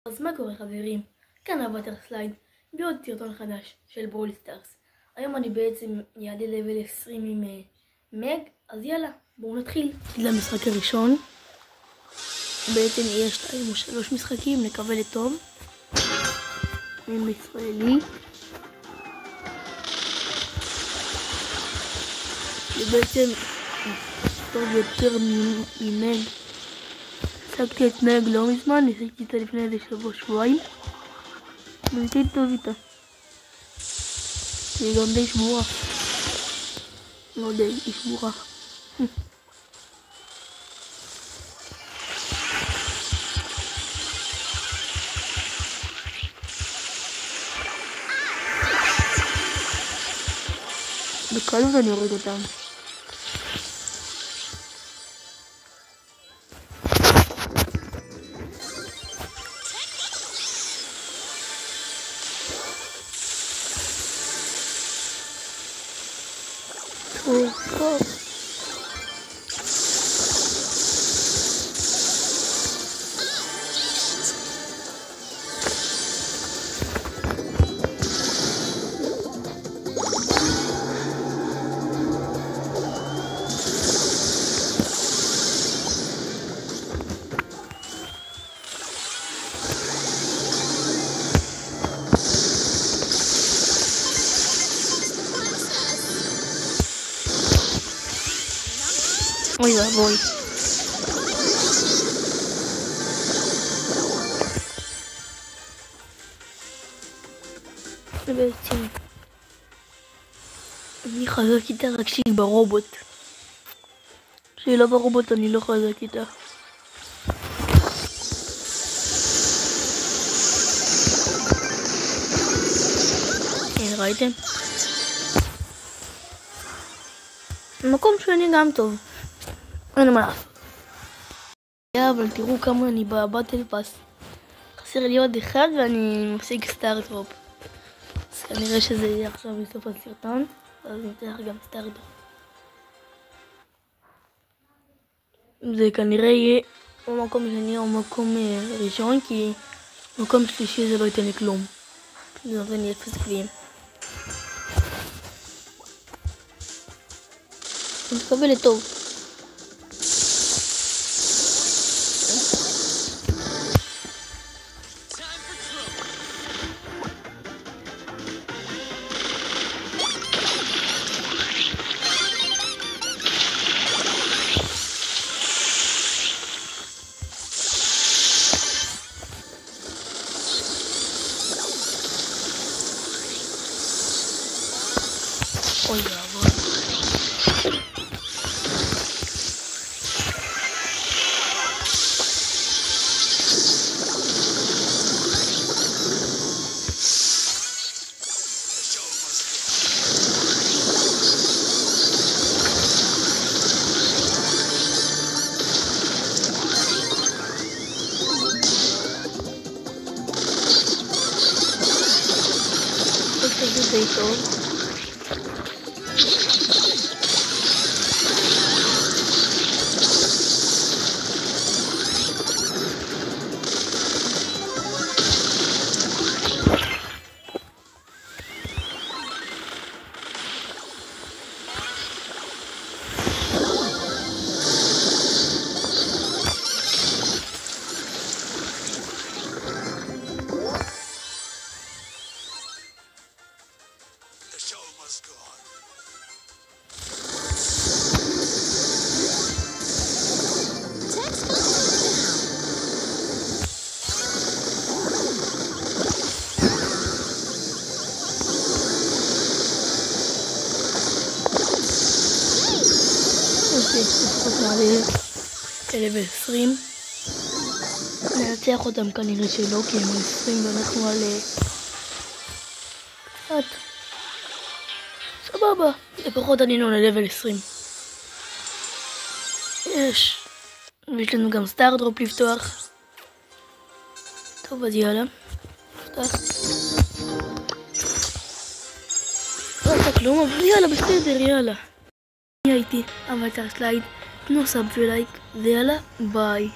אז מה קורה חברים? כאן אבטר סלייד בעוד סרטון חדש של ברול סטארס. היום אני בעצם יעלה לבל 20 עם מג, אז יאללה בואו נתחיל. למשחק הראשון בעצם יש 2 או 3 משחקים, נקווה לטוב. עם ישראלי זה בעצם טוב יותר ממג. השגתי את מג לא מזמן, ניסיתי אותה לפני איזה שבוע-שבועיים וניסיתי טוב איתה. היא גם די שבורה. לא די, היא שבורה. בקלות אני אוריד אותם. טוב. אוי ואבוי. בעצם אני חזק איתה רק שהיא ברובוט. כשהיא לא ברובוט אני לא חזק איתה. ראיתם? מקום שני גם טוב. אין מה לעשות. אבל תראו כמה אני בבטל פאס. חסר לי עוד אחד ואני מפסיק סטארט-טרופ. אז כנראה שזה יהיה עכשיו בסוף הסרטון. אז נפתח גם סטארט-טרופ. זה כנראה יהיה או מקום שני או מקום ראשון, כי מקום שלישי זה לא ייתן לי כלום. זה נותן לי 0 גביעים. אני מקווה לטוב. אוי ואבוי. זה די טוב. לפחות נעלה ללבל 20. ננצח אותם כנראה שלא, כי הם 20 ואנחנו על קצת. סבבה, לפחות ענינו ללבל 20. יש לנו גם סטארט-טרופ לפתוח. טוב, אז יאללה נפתח. לא עשה כלום, אבל יאללה בסדר, יאללה. אני הייתי אבטר סלייד, תנו סאב ולייק ויאללה ביי.